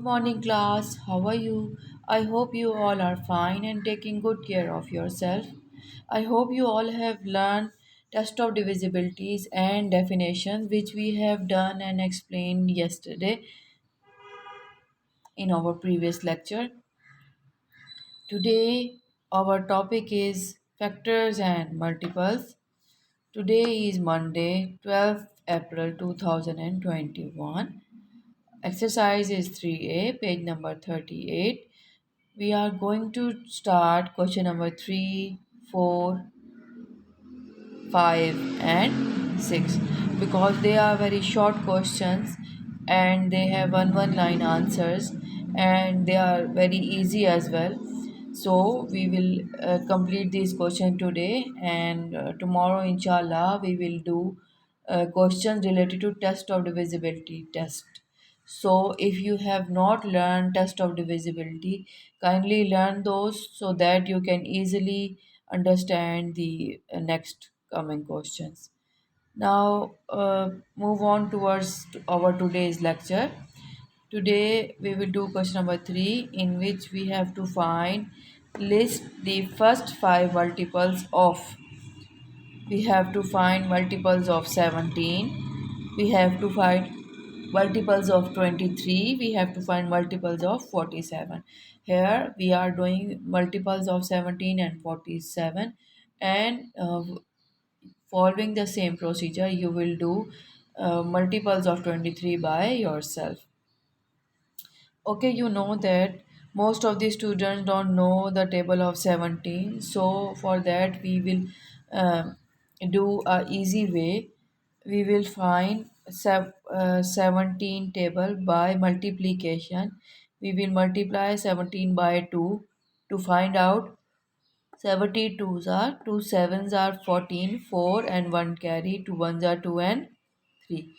Morning, class. How are you? I hope you all are fine and taking good care of yourself. I hope you all have learned test of divisibilities and definitions which we have done and explained yesterday in our previous lecture. Today our topic is factors and multiples. Today is Monday, 12th April 2021. Exercise is 3A, page number 38. We are going to start question number 3, 4, 5, and 6 because they are very short questions and they have one line answers and they are very easy as well. So we will complete this question today and tomorrow inshallah we will do questions related to test of divisibility test. So if you have not learned test of divisibility, kindly learn those so that you can easily understand the next coming questions. Now move on towards our today's lecture. Today we will do question number 3 in which we have to find list the first 5 multiples of. We have to find multiples of 17. We have to find multiples of 23. We have to find multiples of 47. Here we are doing multiples of 17 and 47 and following the same procedure you will do multiples of 23 by yourself. Okay, you know that most of the students don't know the table of 17, so for that we will um, do a easy way. We will find 17 table by multiplication. We will multiply 17 by 2 to find out 72s are 2 sevens are 14, 4 and 1 carry, 2 ones are 2 and 3.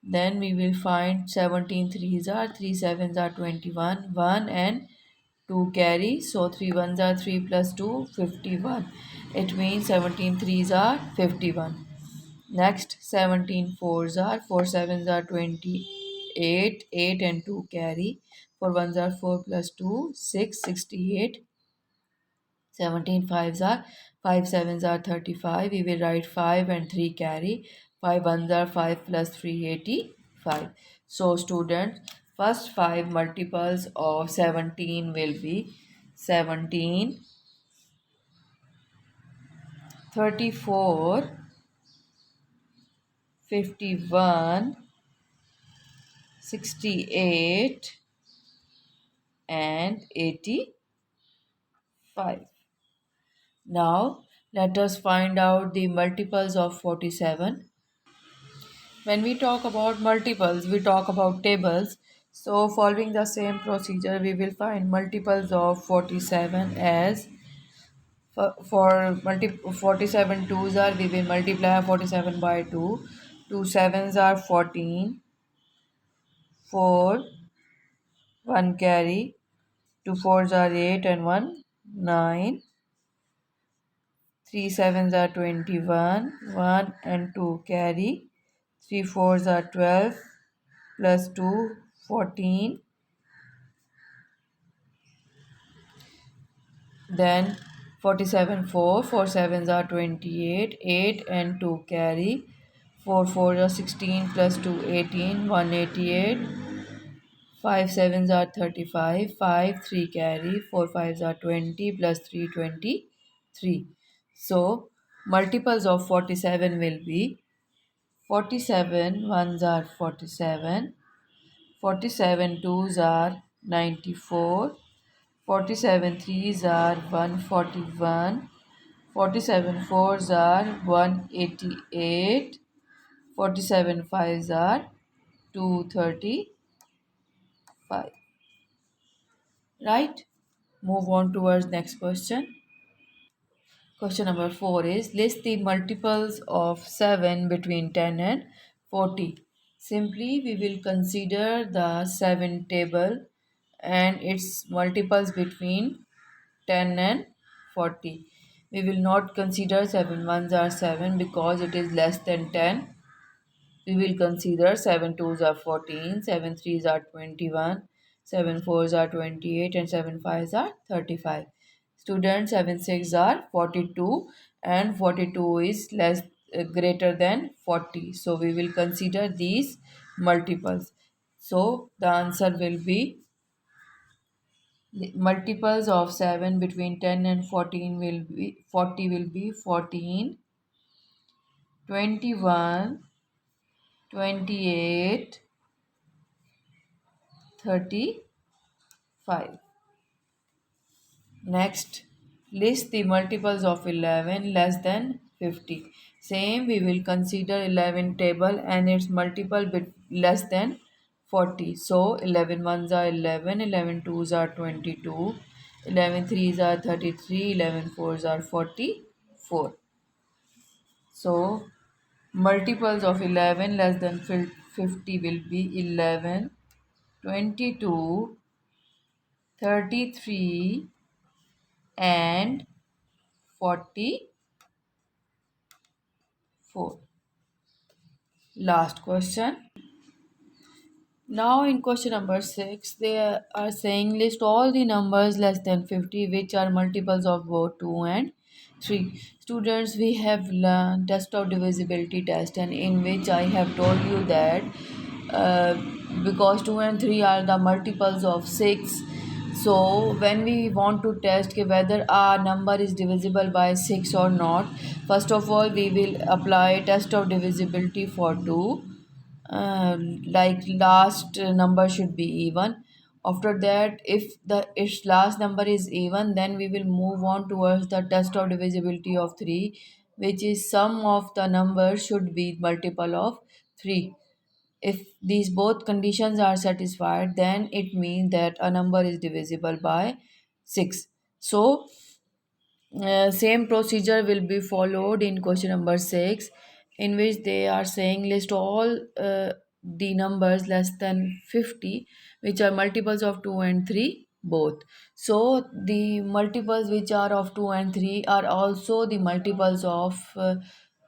Then we will find 17 threes are 3 sevens are 21, 1 and 2 carry. So 3 ones are 3 plus 2, 51. It means 17 threes are 51. Next 17 fours are 4 sevens are 28, 8 and 2 carry. 4 ones are 4 plus 2, 6, 68. 17 fives are 5 sevens are 35. We will write 5 and 3 carry. 5 ones are 5 plus 3 85. So students, first 5 multiples of 17 will be 17, 34, 51, 68 and 85. Now let us find out the multiples of 47. When we talk about multiples, we talk about tables. So following the same procedure, we will find multiples of 47 as for 47 twos are we will multiply 47 by 2. 2 sevens are 14, 4, 1 carry, 2 fours are 8 and 1 9, 3 sevens are 21, 1 and 2 carry, 3 fours are 12 plus 2 14. Then 47 4, 4 sevens are 28, 8 and 2 carry, 4 fours are 16 plus 2 18, 188, 5 sevens are 35, 5 3 carry, 4 fives are 20 plus 3 23. So multiples of 47 will be 47 ones are 47, 47 twos are 94, 47 threes are 141, 47 fours are 188, 47 fives are 235. Right? Move on towards next question. Question number 4 is list the multiples of 7 between 10 and 40. Simply, we will consider the 7 table and its multiples between 10 and 40. We will not consider 7 ones are 7 because it is less than 10. We will consider 7 twos are 14, 7 threes are 21, 7 fours are 28 and 7 fives are 35. Students, 7 six are 42 and 42 is less greater than 40. So we will consider these multiples. So the answer will be the multiples of 7 between 10 and 14 will be 40 will be 14, 21, 28, 35. Next, list the multiples of 11 less than 50. Same, we will consider 11 table and its multiple bit less than 40. So 11 ones are 11, 11 twos are 22, 11 threes are 33, 11 fours are 44. So multiples of 11 less than 50 will be 11, 22, 33 and 44. Last question. Now in question number 6, they are saying list all the numbers less than 50 which are multiples of both 2 and 3. Students, we have learned test of divisibility test, and in which I have told you that uh, because 2 and 3 are the multiples of 6, so when we want to test whether a number is divisible by 6 or not, first of all we will apply test of divisibility for 2, like last number should be even. After that, if the its last number is even, then we will move on towards the test of divisibility of 3, which is sum of the numbers should be multiple of 3. If these both conditions are satisfied, then it means that a number is divisible by 6. So same procedure will be followed in question number 6, in which they are saying list all the numbers less than 50 which are multiples of 2 and 3 both. So the multiples which are of 2 and 3 are also the multiples of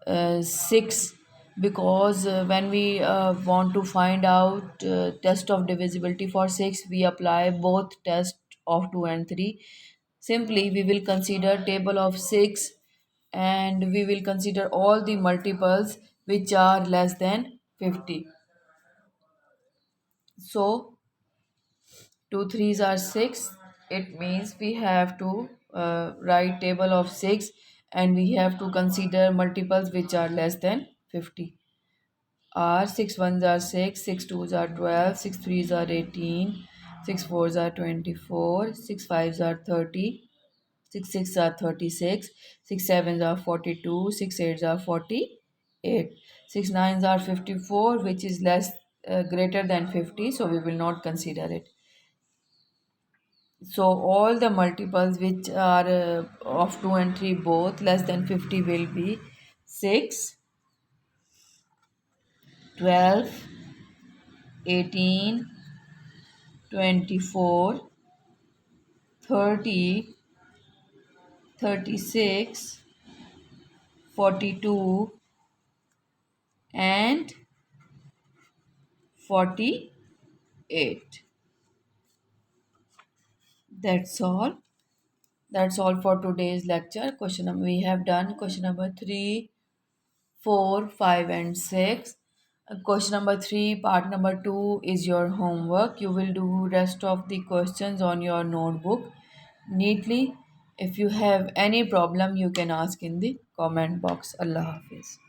6, because when we want to find out test of divisibility for 6, we apply both test of 2 and 3. Simply, we will consider table of 6 and we will consider all the multiples which are less than 50. So, 2 threes are 6. It means we have to write table of 6 and we have to consider multiples which are less than 50. Are 6 ones are 6, 6 twos are 12, 6 threes are 18, 6 fours are 24, 6 fives are 30, 6 six are 36, 6 sevens are 42, 6 eights are 48, 6 nines are 54, which is less greater than 50, so we will not consider it. So all the multiples which are of 2 and 3 both less than 50 will be 6, 12, 18, 24, 30, 36, 42 and 48. That's all. That's all for today's lecture. We have done question number 3, 4, 5 and 6. Question number 3, part number 2 is your homework. You will do rest of the questions on your notebook neatly. If you have any problem, you can ask in the comment box. Allah Hafiz.